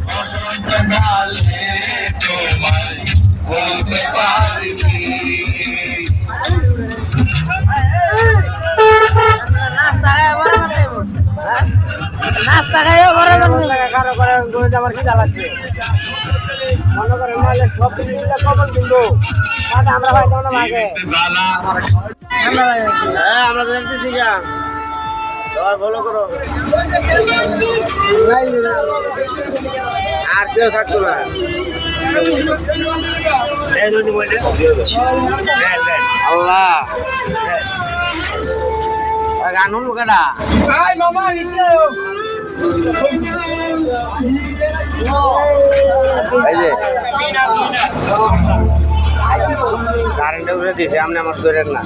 বসন্তকালে তোমায় বলতে পারিনি। নাস্তা খাইও বরাবর কারো করে গরু আমার খিদা লাগছে মনে করেন নাহলে সব কিছু মিলে কখন কিনবো আমরা ভাই তোমরা মাকে হ্যাঁ আমরা তো দেখতেছি গা সবাই ফলো করো আর কেউ থাকতো না আল্লাহ গান শুনবো কেডা কারেন্টে উঠে দিয়েছে আপনি আমার ধরেন না।